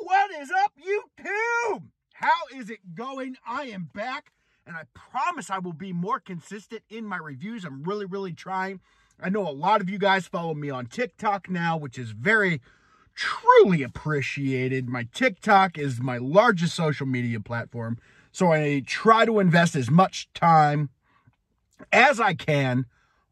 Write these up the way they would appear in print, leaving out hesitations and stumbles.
What is up, YouTube? How is it going? I am back, and I promise I will be more consistent in my reviews. I'm really trying. I know a lot of you guys follow me on TikTok now, which is very, truly appreciated. My TikTok is my largest social media platform, so I try to invest as much time as I can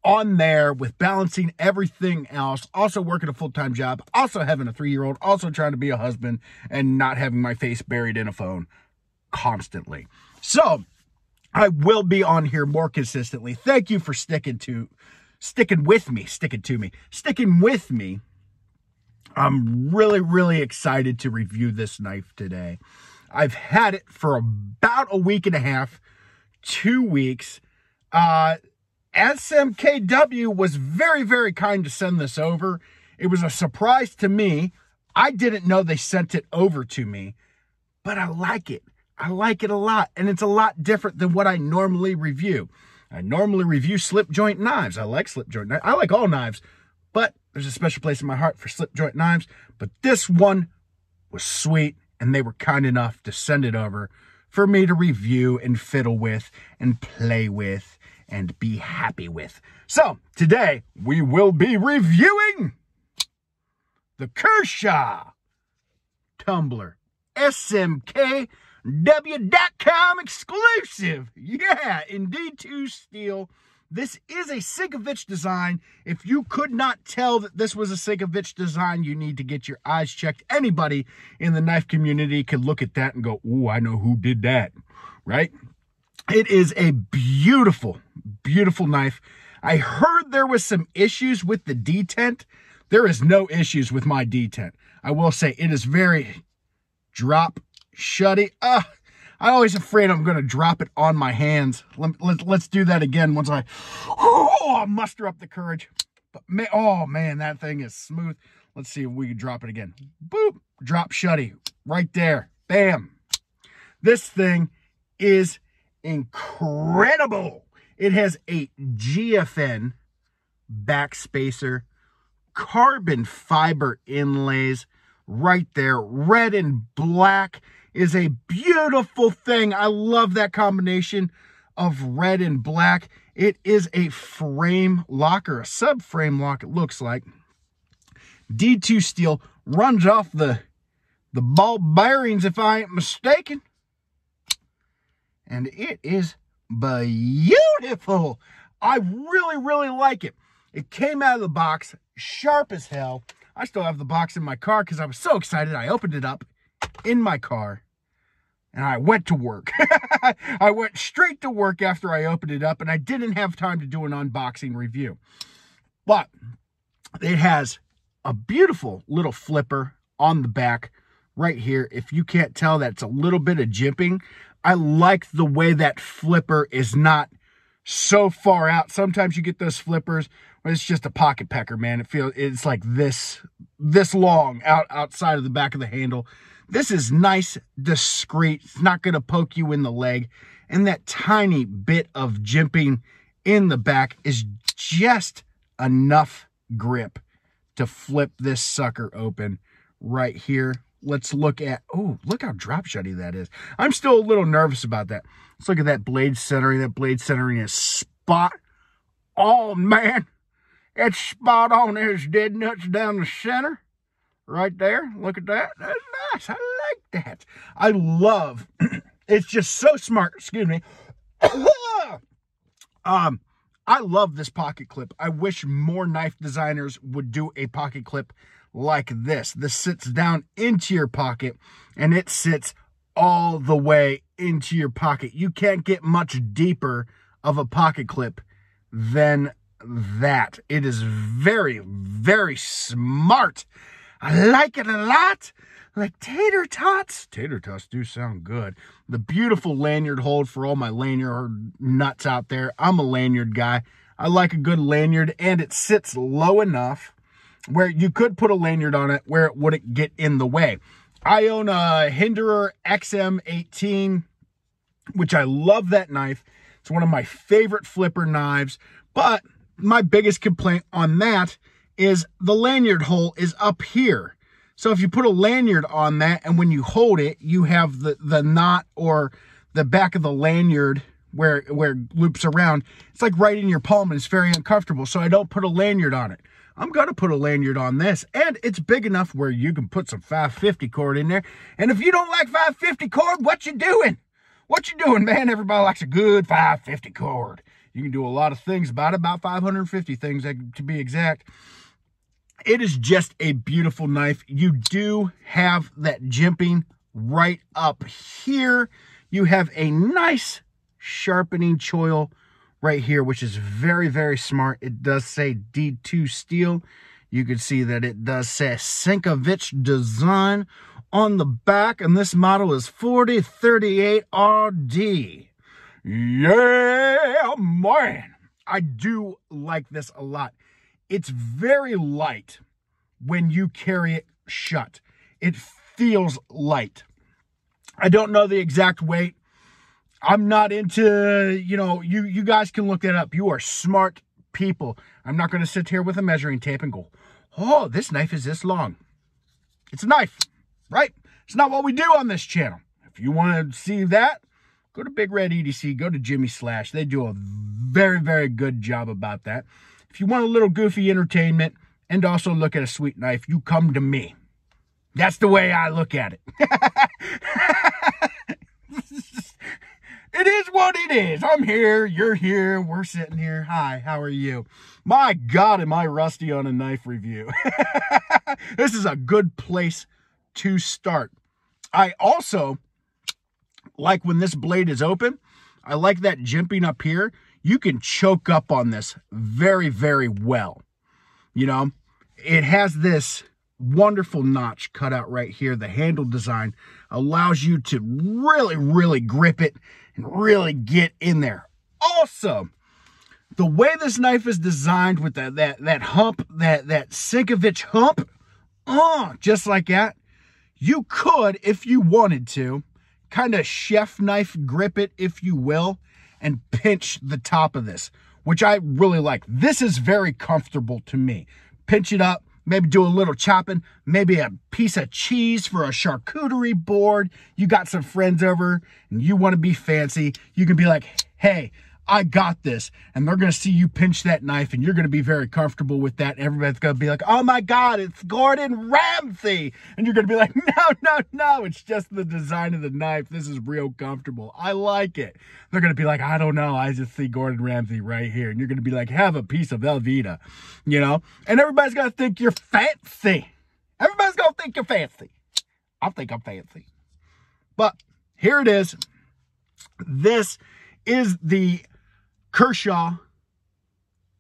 on there with balancing everything else, also working a full-time job, also having a 3-year-old, also trying to be a husband, and not having my face buried in a phone constantly. So I will be on here more consistently. Thank you for sticking with me. I'm really excited to review this knife today. I've had it for about a week and a half, 2 weeks. Smkw was very kind to send this over. It was a surprise to me. I didn't know they sent it over to me, but I like it. I like it a lot, and it's a lot different than what I normally review. I normally review slip joint knives. I like slip joint knives. I like all knives, but there's a special place in my heart for slip joint knives. But this one was sweet, and they were kind enough to send it over for me to review and fiddle with and play with and be happy with. So today we will be reviewing the Kershaw tumbler, Smkw.com exclusive. Yeah, in D2 steel. This is a Smkw design. If you could not tell that this was a Smkw design, you need to get your eyes checked. Anybody in the knife community could look at that and go, ooh, I know who did that, right? It is a beautiful knife. I heard there was some issues with the detent. There is no issues with my detent. I will say it is very drop shutty. I'm always afraid I'm going to drop it on my hands. Let's do that again once I muster up the courage. But man, that thing is smooth. Let's see if we can drop it again. Boop, drop shutty right there. Bam. This thing is incredible. It has a GFN backspacer, carbon fiber inlays right there. Red and black is a beautiful thing. I love that combination of red and black. It is a frame lock, or a subframe lock, it looks like. D2 steel, runs off the ball bearings if I ain't mistaken. And it is beautiful. I really like it. It came out of the box sharp as hell. I still have the box in my car because I was so excited. I opened it up in my car and I went to work. I went straight to work after I opened it up, and I didn't have time to do an unboxing review. But it has a beautiful little flipper on the back right here. If you can't tell, that's a little bit of jimping. I like the way that flipper is not so far out. Sometimes you get those flippers where it's just a pocket pecker, man. It's like this long outside of the back of the handle. This is nice, discreet. It's not going to poke you in the leg. And that tiny bit of jimping in the back is just enough grip to flip this sucker open right here. Let's look at, look how drop shutty that is. I'm still a little nervous about that. Let's look at that blade centering. That blade centering is spot on, man. It's spot on. There's dead nuts down the center. Right there. Look at that. That's nice. I like that. I love, it's just so smart. Excuse me. I love this pocket clip. I wish more knife designers would do a pocket clip like this. This sits down into your pocket, and it sits all the way into your pocket. You can't get much deeper of a pocket clip than that. It is very smart. I like it a lot. Like tater tots. Tater tots do sound good. The beautiful lanyard hold for all my lanyard nuts out there. I'm a lanyard guy. I like a good lanyard, and it sits low enough where you could put a lanyard on it where it wouldn't get in the way. I own a Hinderer XM18, which I love that knife. It's one of my favorite flipper knives, but my biggest complaint on that is the lanyard hole is up here. So if you put a lanyard on that, and when you hold it, you have the knot or the back of the lanyard where it loops around. It's like right in your palm, and it's very uncomfortable. So I don't put a lanyard on it. I'm going to put a lanyard on this, and it's big enough where you can put some 550 cord in there. And if you don't like 550 cord, what you doing? What you doing, man? Everybody likes a good 550 cord. You can do a lot of things about 550 things to be exact. It is just a beautiful knife. You do have that jimping right up here. You have a nice sharpening choil right here, which is very, very smart. It does say D2 steel. You can see that it does say Smkw design on the back, and this model is 4038RD. Yeah, man. I do like this a lot. It's very light when you carry it shut. It feels light. I don't know the exact weight. I'm not into, you guys can look that up. You are smart people. I'm not going to sit here with a measuring tape and go, oh, this knife is this long. It's a knife, right? It's not what we do on this channel. If you want to see that, go to Big Red EDC, go to Jimmy Slash. They do a very, very good job about that. If you want a little goofy entertainment and also look at a sweet knife, you come to me. That's the way I look at it. It is what it is. I'm here. You're here. We're sitting here. Hi, how are you? My God, am I rusty on a knife review. This is a good place to start. I also like when this blade is open. I like that jimping up here. You can choke up on this very, very well. It has this wonderful notch cut out right here. The handle design allows you to really, really grip it and really get in there. Also, the way this knife is designed with that hump, that Smkw hump, just like that, you could, if you wanted to, kind of chef knife grip it, if you will, and pinch the top of this, which I really like. This is very comfortable to me. Pinch it up, maybe do a little chopping, maybe a piece of cheese for a charcuterie board. You got some friends over and you want to be fancy. You can be like, hey, I got this. And they're going to see you pinch that knife, and you're going to be very comfortable with that. Everybody's going to be like, oh my God, it's Gordon Ramsay. And you're going to be like, no, it's just the design of the knife. This is real comfortable. I like it. They're going to be like, I don't know. I just see Gordon Ramsay right here. And you're going to be like, have a piece of Velveeta, And everybody's going to think you're fancy. Everybody's going to think you're fancy. I think I'm fancy. But here it is. This is the Kershaw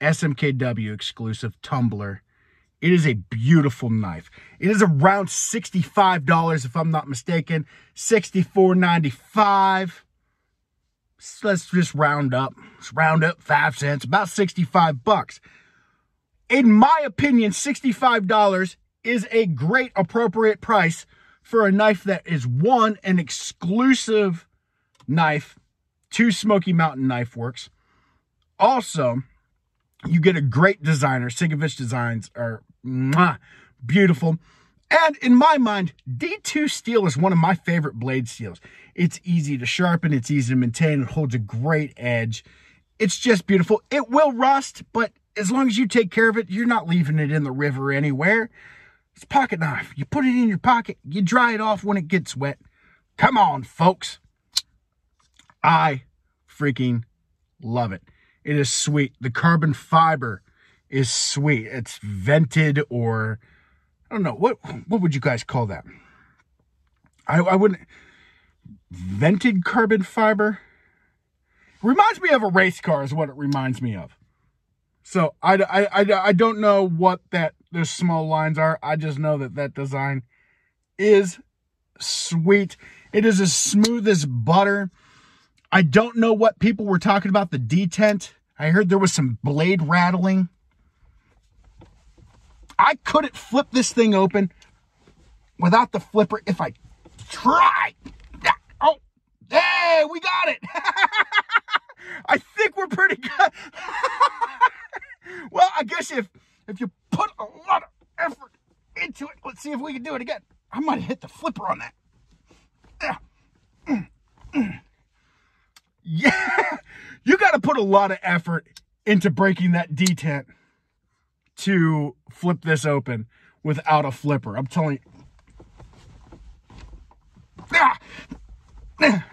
Smkw exclusive tumbler. It is a beautiful knife. It is around $65 if I'm not mistaken. $64.95. Let's just round up. Let's round up 5 cents, about 65 bucks. In my opinion, $65 is a great appropriate price for a knife that is an exclusive knife to Smoky Mountain Knife Works. Also, you get a great designer. Smkw designs are beautiful. And in my mind, D2 steel is one of my favorite blade steels. It's easy to sharpen. It's easy to maintain. It holds a great edge. It's just beautiful. It will rust, but as long as you take care of it, you're not leaving it in the river anywhere. It's a pocket knife. You put it in your pocket. You dry it off when it gets wet. Come on, folks. I freaking love it. It is sweet. The carbon fiber is sweet. It's vented, or I don't know. What would you guys call that? I wouldn't. Vented carbon fiber? Reminds me of a race car is what it reminds me of. So I don't know what those small lines are. I just know that design is sweet. It is as smooth as butter. I don't know what people were talking about the detent. I heard there was some blade rattling. I couldn't flip this thing open without the flipper if I tried. Oh, hey, we got it. I think we're pretty good. Well, I guess if you put a lot of effort into it. Let's see if we can do it again. I might have hit the flipper on that. Yeah, you got to put a lot of effort into breaking that detent to flip this open without a flipper. I'm telling you.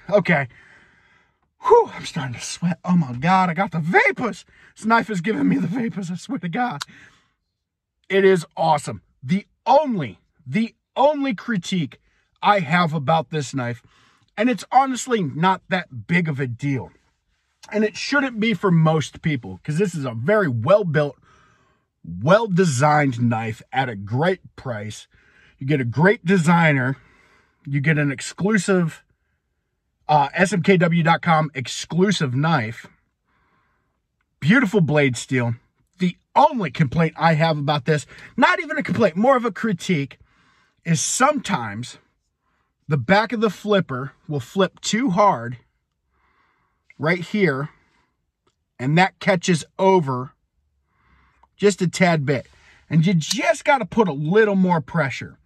Okay. Whew, I'm starting to sweat. Oh my God, I got the vapors. This knife is giving me the vapors, I swear to God. It is awesome. The only critique I have about this knife, and it's honestly not that big of a deal, and it shouldn't be for most people, because this is a very well-built, well-designed knife at a great price. You get a great designer. You get an exclusive smkw.com exclusive knife. Beautiful blade steel. The only complaint I have about this, not even a complaint, more of a critique, is sometimes the back of the flipper will flip too hard right here, and that catches over just a tad bit. And you just got to put a little more pressure.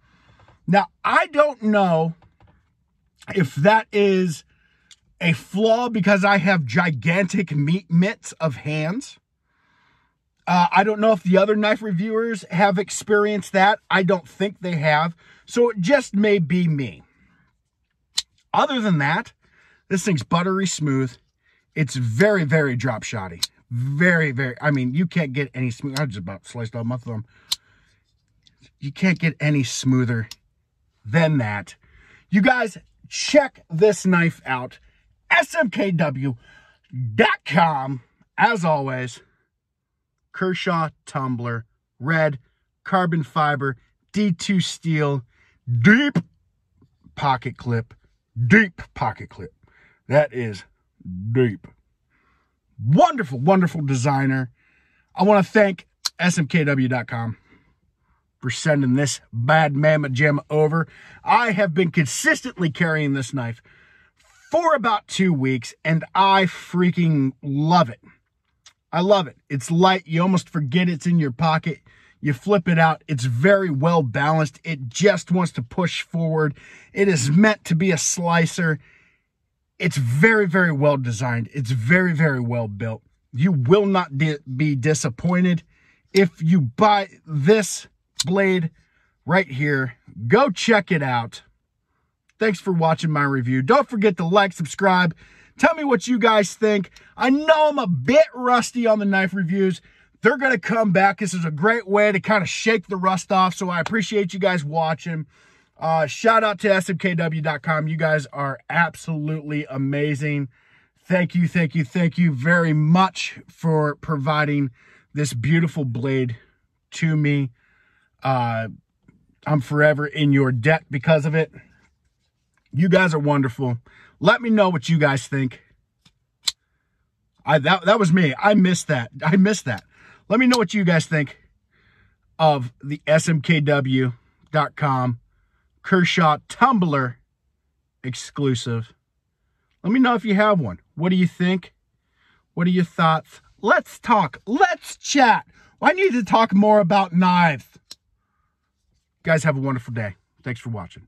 Now, I don't know if that is a flaw because I have gigantic mitts of hands. I don't know if the other knife reviewers have experienced that. I don't think they have. So it just may be me. Other than that, this thing's buttery smooth. It's very, very drop shotty. Very, very, I mean, you can't get any smooth. I just about sliced off my thumb. You can't get any smoother than that. You guys, check this knife out. smkw.com. As always, Kershaw tumbler, red, carbon fiber, D2 steel, deep pocket clip. Deep pocket clip. That is deep. Wonderful, wonderful designer. I want to thank smkw.com for sending this bad mamma gem over. I have been consistently carrying this knife for about 2 weeks, and I freaking love it. I love it. It's light. You almost forget it's in your pocket. You flip it out. It's very well balanced. It just wants to push forward. It is meant to be a slicer. It's very, very well designed. It's very, very well built. You will not be disappointed if you buy this blade right here. Go check it out. Thanks for watching my review. Don't forget to like, subscribe. Tell me what you guys think. I know I'm a bit rusty on the knife reviews. They're going to come back. This is a great way to kind of shake the rust off. So I appreciate you guys watching. Shout out to smkw.com. You guys are absolutely amazing. Thank you, thank you, thank you very much for providing this beautiful blade to me. I'm forever in your debt because of it. You guys are wonderful. Let me know what you guys think. That was me. I missed that. Let me know what you guys think of the smkw.com Kershaw tumbler exclusive. Let me know if you have one. What do you think? What are your thoughts? Let's talk. Let's chat. I need to talk more about knives. Guys, have a wonderful day. Thanks for watching.